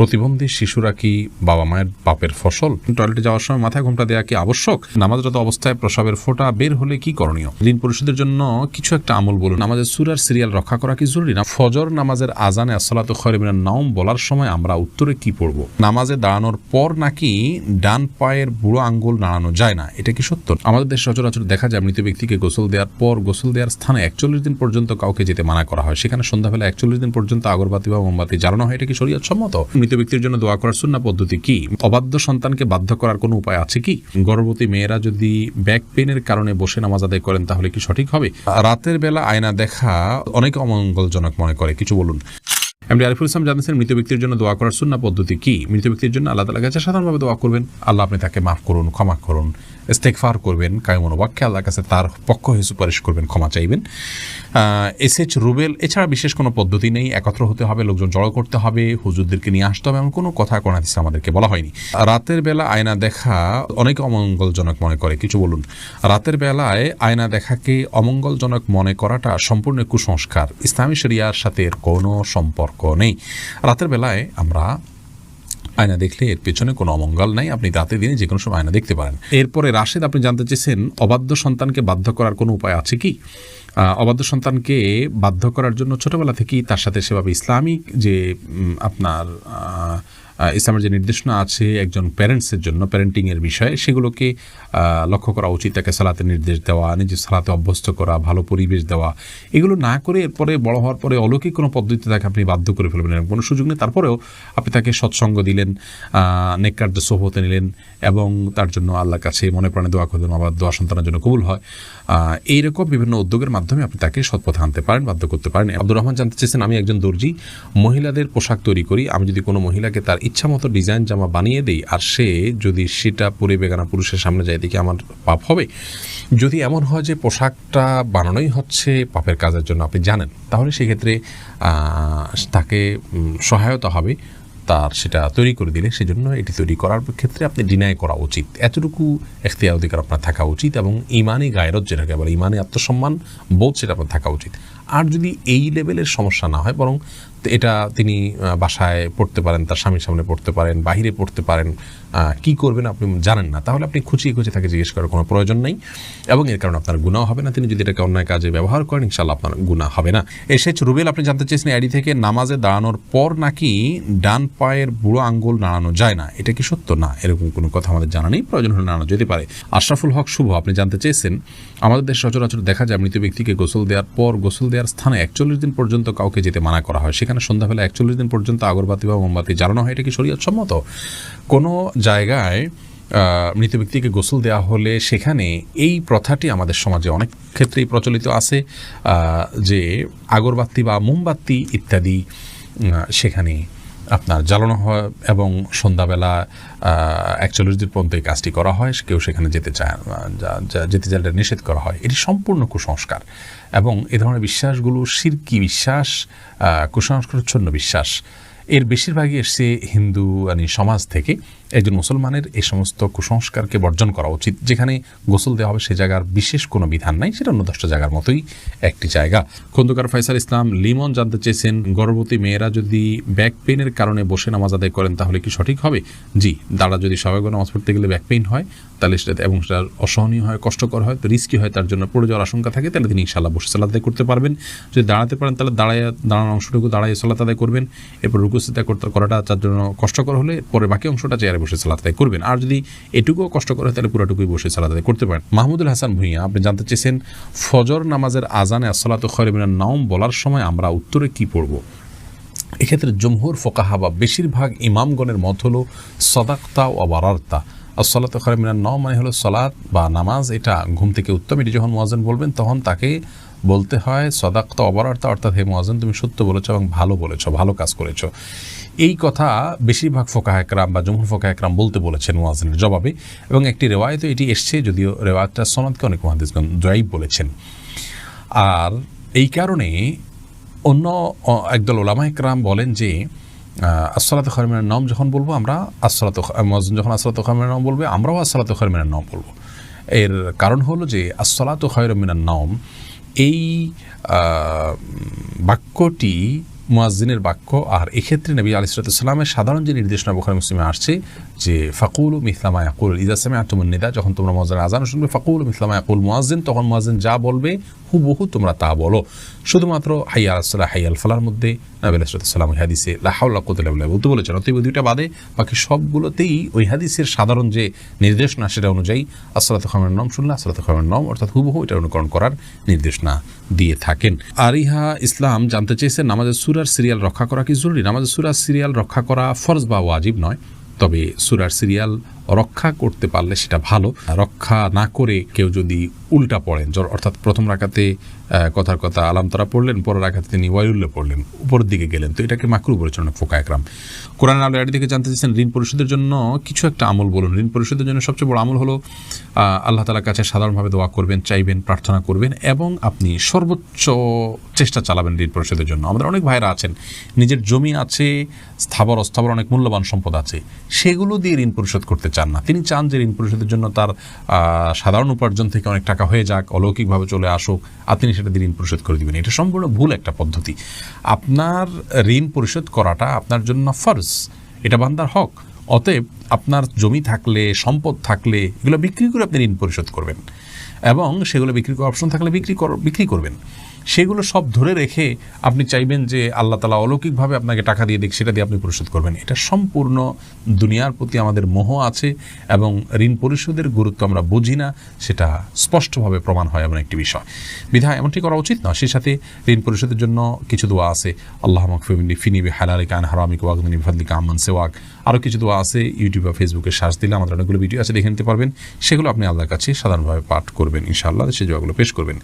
প্রতিবন্ধী শিশুরা কি বাবা মায়ের পাপের ফসল? টয়লেটে যাওয়ার সময় মাথায় ঘোমটা দেওয়া কি আবশ্যক? নামাজরত অবস্থায় প্রসাবের ফোঁটা বের হলে কি করণীয়? ঋণ পরিশোধের জন্য কিছু একটা আমল বলুন। নামাজের সূরার সিরিয়াল রক্ষা করা কি জরুরি না? ফজর নামাজের আজানে আসসালাতু খায়রুম মিনান নাওম বলার সময় আমরা উত্তরে কি পড়ব? নামাজে দাঁড়ানোর পর নাকি ডান পায়ের বুড়ো আঙ্গুল নাড়ানো যায় না, এটা কি সত্য? আমাদের দেশে সচরাচর দেখা যায় মৃত ব্যক্তিকে গোসল দেওয়ার পর গোসল দেওয়ার স্থানে 41 দিন পর্যন্ত কাউকে যেতে মানা করা হয়। সেখানে সন্ধ্যাবেলা 41 দিন পর্যন্ত আগরবাতি বা মোমবাতি জ্বালানো হয়, এটা কি শরীয়ত সম্মত? মৃত ব্যক্তির জন্য দোয়া করার সুন্নাহ পদ্ধতি কি? অবাধ্য সন্তানকে বাধ্য করার কোনো উপায় আছে কি? গর্ভবতী মেয়েরা যদি ব্যাক পেনের কারণে বসে নামাজ আদায় করেন তাহলে কি সঠিক হবে? রাতের বেলা আয়না দেখা অনেকে অমঙ্গলজনক মনে করে, কিছু বলুন। এমডি আরিফুল ইসলাম জানিয়েছেন মৃত ব্যক্তির জন্য দোয়া করার সুন্নাহ পদ্ধতি কি? মৃত ব্যক্তির জন্য আল্লাহ তাআলার কাছে সাধারণভাবে দোয়া করবেন, আল্লাহ আপনি তাকে মাফ করুন, ক্ষমা করুন, ইস্তেগফার করবেন, কায়মন ওয়াক্যে আল্লাহর কাছে তার পক্ষ হয়ে সুপারিশ করবেন, ক্ষমা চাইবেন। এসএইচ রুবেল, এছাড়া বিশেষ কোনো পদ্ধতি নেই, একত্র হতে হবে, লোকজন জড়ো করতে হবে, হুজুরদেরকে নিয়ে আসতে হবে, এমন কোনো কথা কোন হাদিসে আমাদেরকে বলা হয়নি। রাতের বেলা আয়না দেখা অনেকে অমঙ্গলজনক মনে করে, কিছু বলুন। রাতের বেলায় আয়না দেখাকে অমঙ্গলজনক মনে করাটা সম্পূর্ণ কুসংস্কার, ইসলামী শরিয়ার সাথে এর কোনো সম্পর্ক নেই। রাতের বেলায় আমরা আয়না দেখলে এর পেছনে কোনো অমঙ্গল নাই, আপনি রাতে দিনে যে কোনো সময় আয়না দেখতে পারেন। এরপরে রাশেদ, আপনি জানতে চেয়েছেন অবাধ্য সন্তানকে বাধ্য করার কোনো উপায় আছে কি? অবাধ্য সন্তানকে বাধ্য করার জন্য ছোটবেলা থেকেই তার সাথে সেভাবে ইসলামিক যে আপনার ইসলামের যে নির্দেশনা আছে একজন প্যারেন্টসের জন্য, প্যারেন্টিংয়ের বিষয়ে, সেগুলোকে লক্ষ্য করা উচিত। তাকে সালাতের নির্দেশ দেওয়া, নিজের সালাতে অভ্যস্ত করা, ভালো পরিবেশ দেওয়া, এগুলো না করে এরপরে বড় হওয়ার পরে অলৌকিক কোনো পদ্ধতিতে তাকে আপনি বাধ্য করে ফেলবেন, এরকম কোনো সুযোগ নেই। তারপরেও আপনি তাকে সৎসঙ্গ দিলেন, নেককারদের সোহবতে নিলেন এবং তার জন্য আল্লাহর কাছে মনে প্রাণে দোয়া করবেন, আবার দোয়া সন্তানের জন্য কবুল হয়। এইরকম বিভিন্ন উদ্যোগের মাধ্যমে আপনি তাকে সৎপথে আনতে পারেন, বাধ্য করতে পারেন। আব্দুর রহমান জানতে চেয়েছেন আমি একজন দর্জি, মহিলাদের পোশাক তৈরি করি, আমি যদি কোনো মহিলাকে তার ইচ্ছা মতো ডিজাইন জামা বানিয়ে দেই আর সে যদি সেটা পরে বেগানা পুরুষের সামনে যায়, দেখি আমার পাপ হবে? যদি এমন হয় যে পোশাকটা বানানোই হচ্ছে পাপের কাজের জন্য, আপনি জানেন, তাহলে সেক্ষেত্রে তাকে সহায়তা হবে তার সেটা তৈরি করে দিলে। সেজন্য এটি তৈরি করার ক্ষেত্রে আপনি ডিনাই করা উচিত, এতটুকু এখতিয়ার অধিকার আপনার থাকা উচিত এবং ইমানি গায়রত যেটাকে বলে, ইমানি আত্মসম্মান বোধ, সেটা আপনার থাকা উচিত। আর যদি এই লেভেলের সমস্যা না হয়, বরং এটা তিনি বাসায় পড়তে পারেন, তার স্বামীর সামনে পড়তে পারেন, বাহিরে পড়তে পারেন, কি করবেন আপনি জানেন না, তাহলে আপনি খুঁচিয়ে খুঁচিয়ে তাকে জিজ্ঞেস করার কোনো প্রয়োজন নেই এবং এর কারণে আপনার গুনাহ হবে না। তিনি যদি এটাকে অন্যায় কাজে ব্যবহার করেন, ইনশাআল্লাহ আপনার গুনাহ হবে না। এসএইচ রুবেল, আপনি জানতে চেয়েছেন আইডি থেকে নামাজে দাঁড়ানোর পর নাকি ডান পায়ের বুড়ো আঙ্গুল নাড়ানো যায় না, এটা কি সত্য? না, এরকম কোনো কথা আমাদের জানা নেই, প্রয়োজন হলে নাড়ানো যেতে পারে। আশরাফুল হক শুভ, আপনি জানতে চেয়েছেন আমাদের দেশে সচরাচর দেখা যায় মৃত ব্যক্তিকে গোসল দেওয়ার পর গোসল দেওয়ার স্থানে 41 দিন পর্যন্ত কাউকে যেতে মানা করা হয়। সেখানে সন্ধ্যাবেলা 41 দিন পর্যন্ত আগরবাতি বা মোমবাতি জ্বালানো হয়, এটা কি শরীয়ত সম্মত? কোনো জায়গায় মৃত ব্যক্তিকে গোসল দেওয়া হলে সেখানে এই প্রথাটি আমাদের সমাজে অনেক ক্ষেত্রেই প্রচলিত আছে যে আগরবাতি বা মোমবাতি ইত্যাদি সেখানে আপনার জ্বালানো হয় এবং সন্ধ্যাবেলা 41 দিন পর্যন্ত এই কাজটি করা হয়। কেউ সেখানে যেতে চাইলে নিষেধ করা হয়। এটি সম্পূর্ণ কুসংস্কার এবং এ ধরনের বিশ্বাসগুলো শিরকি বিশ্বাস, কুসংস্কারচ্ছন্ন বিশ্বাস। এর বেশিরভাগই এসছে হিন্দু সমাজ থেকে। একজন মুসলমানের এই সমস্ত কুসংস্কারকে বর্জন করা উচিত। যেখানে গোসল দেওয়া হবে সে জায়গার বিশেষ কোনো বিধান নাই, সেটা অন্য 10টা জায়গার মতোই একটি জায়গা। খন্দকার ফয়সাল ইসলাম লিমন জানতে চেয়েছেন গর্ভবতী মেয়েরা যদি ব্যাক পেইনের কারণে বসে নামাজ আদায় করেন তাহলে কি সঠিক হবে? জি, দাঁড়া যদি স্বাভাবিক নামাজ পড়তে গেলে ব্যাক পেইন হয় তাহলে সেটা এবং সেটা অসহনীয় হয়, কষ্টকর হয়, তো রিস্কি হয়, তার জন্য পড়ে যাওয়ার আশঙ্কা থাকে, তাহলে তিনি ইনশাআল্লাহ বসে সালাত আদায় করতে পারবেন। যদি দাঁড়াতে পারেন তাহলে দাঁড়ানো অংশটুকু দাঁড়ায় সালাত আদায় করবেন। এরপর রুকু সিজদা করাটা তার জন্য কষ্টকর হলে পরে বাকি অংশটা চেয়ারে বসে সালাত আদায় করবেন। আর যদি এটুকুও কষ্ট করে তাহলে পুরাটুকুই বসে সালাত আদায় করতে পারেন। মাহমুদুল হাসান ভুঁইয়া, আপনি জানতে চেয়েছেন ফজর নামাজের আজানে আসসালাতু খায়রুম মিনান নাওম বলার সময় আমরা উত্তরে কি পড়ব? এক্ষেত্রে জমহুর ফোকাহা বা বেশিরভাগ ইমামগণের মত হলো সাদাকতা ওয়া বারারতা। আসসালাতু খায়রুম মিনান নাওম মানে হলো সালাত বা নামাজ, এটা ঘুম থেকে উত্তম। এটি যখন মুয়াজ্জিন বলবেন তখন তাকে বলতে হয় সাদাকতা ওয়া বারারতা, অর্থাৎ হে মুয়াজ্জিন তুমি সত্য বলেছো এবং ভালো বলেছো, ভালো কাজ করেছো। এই কথা বেশিরভাগ ফোকাহা একরাম বা জমহুর ফোকাহা একরাম বলতে বলেছেন মুয়াজ্জিনের জবাবে এবং একটি রেওয়ায়েতে এটি এসছে, যদিও রেওয়ায়েতটা সনদকে অনেক মুহাদ্দিসগণ যায়িফ বলেছেন। আর এই কারণে অন্য একদল উলামা একরাম বলেন যে আসসালাতু খায়রুম মিনান নাওম যখন বলবো আমরা, মুয়াজ্জিন যখন আসসালাতু খায়রুম মিনান নাওম বলবে আমরাও আসসালাতু খায়রুম মিনান নাওম বলবো। এর কারণ হলো যে আসসালাতু খায়রুম মিনান নাওম এই বাক্যটি মুয়াজ্জিনের বাক্য। আর এক্ষেত্রে নবী আলাইহিস সালামের সাধারণ যে নির্দেশনা বুখারী মুসলিমে আসছে যে ফাকুলু মিসলা মা ইয়াকুল ইযা সামি'তুমুন নিদা, যখন তোমরা মুয়াজ্জিনের আযান শুনবে ফাকুলু মিসলা মা ইয়াকুল মুয়াজ্জিন, তখন মুয়াজ্জিন যা বলবে হুবহু তোমরা তা বলো। শুধুমাত্র হাইয়া আলাস সালাহ হাইয়া আল ফালার মধ্যে নবী আলাইহিস সালাম ওই হাদিসে লা হাওলা ওয়া কুওয়াতা ইল্লা বিল্লাহ বলতে বলেছেন। অতএব দুইটা বাদে বাকি সবগুলোতেই ওই হাদিসের সাধারণ যে নির্দেশনা সেটা অনুযায়ী আসসালাতু খায়রুন নওম শুনলে আসসালাতু খায়রুন নওম অর্থাৎ হুবহু এটা অনুকরণ করার নির্দেশনা দিয়ে থাকেন। আর ইহা ইসলাম জানতে চেয়েছেন নামাজের সূরার সিরিয়াল রক্ষা করা কি জরুরি? নামাজের সূরার সিরিয়াল রক্ষা করা ফরজ বা ওয়াজিব নয়, তবে সূরার সিরিয়াল রক্ষা করতে পারলে সেটা ভালো। রক্ষা না করে কেউ যদি উল্টা পড়েন, অর্থাৎ প্রথম রাকাতে কথার কথা আলাম তারা পড়লেন, পরের রাকাতে তিনি ওয়াইলুল্লাহ পড়লেন, উপরের দিকে গেলেন, তো এটাকে মাকরুহ বলেছেন অনেক ফুকাহা একরাম। কোরআনের আলো এর দিকে জানতে চেয়েছেন ঋণ পরিশোধের জন্য কিছু একটা আমল বলুন। ঋণ পরিশোধের জন্য সবচেয়ে বড় আমল হলো আল্লাহ তাআলার কাছে সাধারণভাবে দোয়া করবেন, চাইবেন, প্রার্থনা করবেন এবং আপনি সর্বোচ্চ চেষ্টা চালাবেন ঋণ পরিশোধের জন্য। আমাদের অনেক ভাইরা আছেন নিজের জমি আছে, স্থাবর অস্থাবর অনেক মূল্যবান সম্পদ আছে, সেগুলো দিয়ে ঋণ পরিশোধ করতে চান না। তিনি চান যে ঋণ পরিশোধের জন্য তার সাধারণ উপার্জন থেকে অনেক টাকা হয়ে যাক, অলৌকিকভাবে চলে আসুক, আর তিনি সেটা দিয়ে ঋণ পরিশোধ করে দিবেন। এটা সম্পূর্ণ ভুল একটা পদ্ধতি। আপনার ঋণ পরিশোধ করাটা আপনার জন্য ফরজ, এটা বান্দার হক। অতএব আপনার জমি থাকলে, সম্পদ থাকলে এগুলো বিক্রি করে আপনি ঋণ পরিশোধ করবেন এবং সেগুলো বিক্রি করার অপশন থাকলে বিক্রি করবেন। সেগুলো সব ধরে রেখে আপনি চাইবেন যে আল্লাহ তাআলা অলৌকিকভাবে আপনাকে টাকা দিয়ে দিক, সেটা দিয়ে আপনি পরিশোধ করবেন। এটা সম্পূর্ণ দুনিয়ার প্রতি আমাদের মোহ আছে এবং ঋণ পরিশোধের গুরুত্ব আমরা বুঝি না, সেটা স্পষ্টভাবে প্রমাণ হয় এমন একটি বিষয়। বিধায় এমনটি করা উচিত নয়। সেই সাথে ঋণ পরিশোধের জন্য কিছু দোয়া আছে, আল্লাহুম্মা কফিনি বিহালালিকা আন হারামিকা ওয়াগনিনি বিফাদলিকা আম্মান সিওয়াক। আরও কিছু দোয়া আছে, ইউটিউব বা ফেসবুকে সার্চ দিলে আমাদের অনেকগুলো ভিডিও আছে, দেখে নিতে পারবেন। সেগুলো আপনি আল্লাহর কাছে সাধারণভাবে পাঠ করবেন, ইনশাআল্লাহ সেই দোয়াগুলো পেশ করবেন।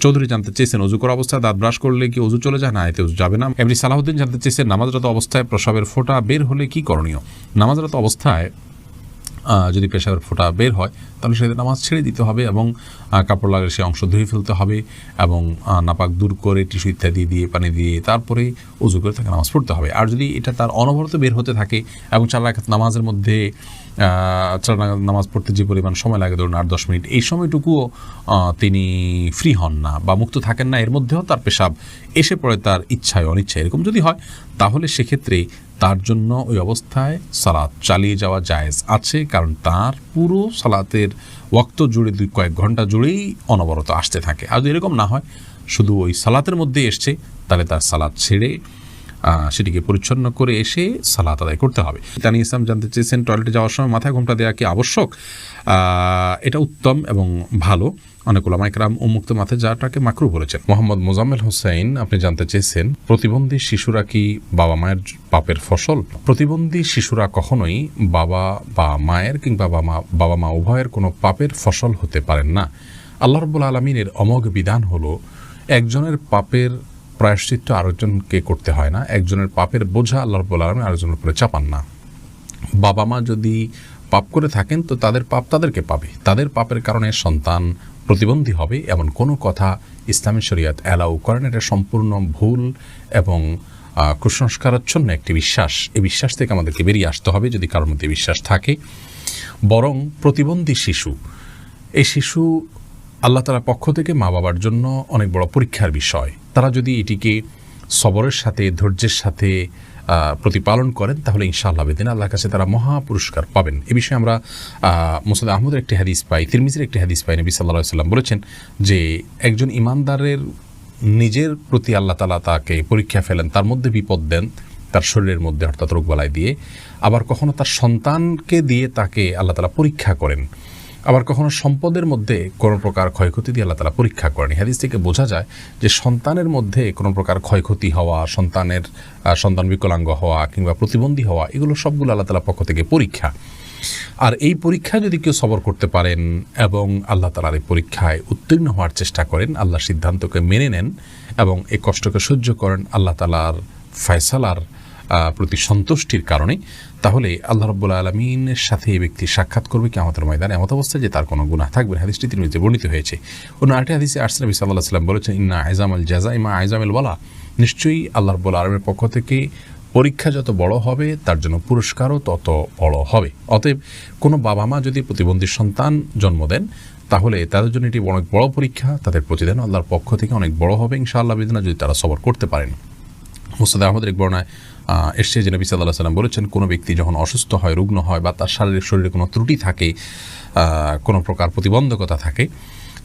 চৌধুরী জানতে চেয়েছেন অজু করা অবস্থায় দাঁত ব্রাশ করলে কি অজু চলে যায়? না, এতে অজু যাবে না। এমনি সালাহুদ্দিন জানতে চেয়েছেন নামাজরত অবস্থায় প্রস্রাবের ফোঁটা বের হলে কি করণীয়? নামাজরত অবস্থায় যদি পেশাবের ফোঁটা বের হয় তাহলে সেটা নামাজ ছেড়ে দিতে হবে এবং কাপড় লাগিয়ে সে অংশ ধুয়ে ফেলতে হবে এবং নাপাক দূর করে টিস্যু ইত্যাদি দিয়ে পানি দিয়ে তারপরে উজু করে তাকে নামাজ পড়তে হবে। আর যদি এটা তার অনবরত বের হতে থাকে এবং 4 রাকাত নামাজের মধ্যে 4 রাকাত নামাজ পড়তে যে পরিমাণ সময় লাগে, ধরুন 8-10 মিনিট, এই সময়টুকুও তিনি ফ্রি হন না বা মুক্ত থাকেন না, এর মধ্যেও তার পেশাব এসে পড়ে তার ইচ্ছায় অনিচ্ছায়, এরকম যদি হয় তাহলে সেক্ষেত্রে তার জন্য ওই অবস্থায় সালাত চালিয়ে যাওয়া জায়েজ আছে, কারণ তার পুরো সালাতের ওয়াক্ত জুড়ে কয়েক ঘন্টা জুড়েই অনবরত আসতে থাকে। আর যদি এরকম না হয়, শুধু ওই সালাতের মধ্যে এসছে, তাহলে তার সালাত ছেড়ে সেটিকে পরিচ্ছন্ন করে এসে সালাত আদায় করতে হবে। তানি ইসলাম জানতে চেয়েছেন টয়লেটে যাওয়ার সময় মাথায় ঘোমটা দেওয়া কি আবশ্যক? এটা উত্তম এবং ভালো। অনেক উলামা ইকরাম উন্মুক্ত মাথায় যাওয়াটাকে মাকরুহ বলেছেন। মোহাম্মদ মোজাম্মেল হোসেন আপনি জানতে চেয়েছেন প্রতিবন্ধী শিশুরা কি বাবা মায়ের পাপের ফসল? প্রতিবন্ধী শিশুরা কখনোই বাবা বা মায়ের কিংবা বাবা মা উভয়ের কোনো পাপের ফসল হতে পারেন না। আল্লাহ রাব্বুল আলামিনের অমোঘ বিধান হলো একজনের পাপের প্রায়শ্চিত্ত আরেকজনকে করতে হয় না, একজনের পাপের বোঝা আল্লাহ রাব্বুল আলামিন আরেকজনের উপরে চাপান না। বাবা মা যদি পাপ করে থাকেন তো তাদের পাপ তাদেরকে পাবে, তাদের পাপের কারণে সন্তান প্রতিবন্ধী হবে এমন কোনো কথা ইসলামী শরীয়ত অ্যালাউ করেন। এটা সম্পূর্ণ ভুল এবং কুসংস্কারাচ্ছন্ন একটি বিশ্বাস। এই বিশ্বাস থেকে আমাদেরকে বেরিয়ে আসতে হবে যদি কারোর মধ্যে বিশ্বাস থাকে। বরং প্রতিবন্ধী শিশু, এই শিশু আল্লাহ তাআলার পক্ষ থেকে মা বাবার জন্য অনেক বড় পরীক্ষার বিষয়। তারা যদি এটিকে সবরের সাথে, ধৈর্যের সাথে প্রতিপালন করেন তাহলে ইনশাআল্লাহ বেদিন আল্লাহর কাছে তারা মহা পুরস্কার পাবেন। এ বিষয়ে আমরা মুসনাদ আহমদের একটি হাদিস পাই, তিরমিজির একটি হাদিস পাই। নবী সাল্লাল্লাহু আলাইহি ওয়াসাল্লাম বলেছেন যে একজন ইমানদারের নিজের প্রতি আল্লাহ তাআলা তাকে পরীক্ষা ফেলেন, তার মধ্যে বিপদ দেন, তার শরীরের মধ্যে অর্থাৎ রোগবালাই দিয়ে, আবার কখনো তার সন্তানকে দিয়ে তাকে আল্লাহ তাআলা পরীক্ষা করেন, আবার কখনো সম্পদের মধ্যে কোনো প্রকার ক্ষয়ক্ষতি দিয়ে আল্লাহ তাআলা পরীক্ষা করেন। হাদিস থেকে বোঝা যায় যে সন্তানের মধ্যে কোনো প্রকার ক্ষয়ক্ষতি হওয়া, সন্তান বিকলাঙ্গ হওয়া কিংবা প্রতিবন্ধী হওয়া, এগুলো সবগুলো আল্লাহ তাআলার পক্ষ থেকে পরীক্ষা। আর এই পরীক্ষা যদি কেউ সবর করতে পারেন এবং আল্লাহ তাআলার এই পরীক্ষায় উত্তীর্ণ হওয়ার চেষ্টা করেন, আল্লাহর সিদ্ধান্তকে মেনে নেন এবং এই কষ্টকে সহ্য করেন আল্লাহ তাআলার ফয়সালার প্রতি সন্তুষ্টির কারণে, তাহলে আল্লাহ রাব্বুল আলামিনের সাথে এই ব্যক্তি সাক্ষাৎ করবে কিয়ামতের ময়দানে এমত অবস্থায় যে তার কোনো গুনাহ থাকবে না। হাদিসটি তিরমিজিতে বর্ণিত হয়েছে। অন্য আরেকটি হাদিসে নবী সাল্লাল্লাহু আলাইহি ওয়াসাল্লাম বলেছেন ইন্না আইজামাল জাযাই মা আইজামিল ওয়ালা, নিশ্চয়ই আল্লাহ রাব্বুল আলামিনের পক্ষ থেকে পরীক্ষা যত বড় হবে তার জন্য পুরস্কারও তত বড় হবে। অতএব কোনো বাবা মা যদি প্রতিবন্ধী সন্তান জন্ম দেন তাহলে তাদের জন্য এটি অনেক বড় পরীক্ষা, তাদের প্রতিদান আল্লাহর পক্ষ থেকে অনেক বড় হবে ইনশাআল্লাহ বিদিনা যদি তারা সবর করতে পারেন। মুসনাদ আহমদের এক বর্ণনায় এসছে যে নবী সাল্লাল্লাহু আলাইহি ওয়াসাল্লাম বলেছেন, কোনো ব্যক্তি যখন অসুস্থ হয়, রুগ্ন হয় বা তার শরীরে কোনো ত্রুটি থাকে, কোনো প্রকার প্রতিবন্ধকতা থাকে,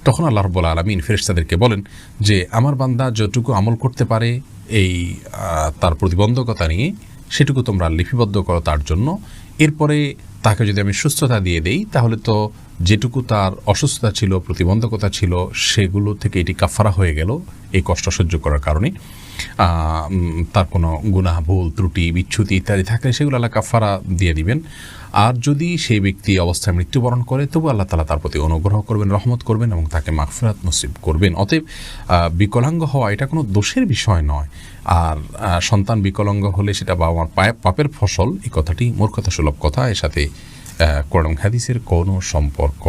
তখন আল্লাহ রাব্বুল আলামিন ফেরেশতাদেরকে বলেন যে আমার বান্দা যতটুকু আমল করতে পারে এই তার প্রতিবন্ধকতা নিয়ে, সেটুকু তোমরা লিপিবদ্ধ করো তার জন্য। এরপরে তাকে যদি আমি সুস্থতা দিয়ে দেই, তাহলে তো যেটুকু তার অসুস্থতা ছিল, প্রতিবন্ধকতা ছিল, সেগুলো থেকে এটি কাফারা হয়ে গেল এই কষ্ট সহ্য করার কারণে। তার কোনো গুনাহ, ভুল, ত্রুটি, বিচ্যুতি ইত্যাদি থাকলে সেগুলো আল্লাহ কাফারা দিয়ে দিবেন। আর যদি সেই ব্যক্তি অবস্থায় মৃত্যুবরণ করে, তবু আল্লাহ তাআলা তার প্রতি অনুগ্রহ করবেন, রহমত করবেন এবং তাকে মাগফিরাত নসিব করবেন। অতএব বিকলাঙ্গ হওয়া এটা কোনো দোষের বিষয় নয়। আর সন্তান বিকলাঙ্গ হলে সেটা বাবা মার পাপের ফসল, এই কথাটি মূর্খতা সুলভ কথা। এর সাথে কোরআন হাদিসের কোনো সম্পর্ক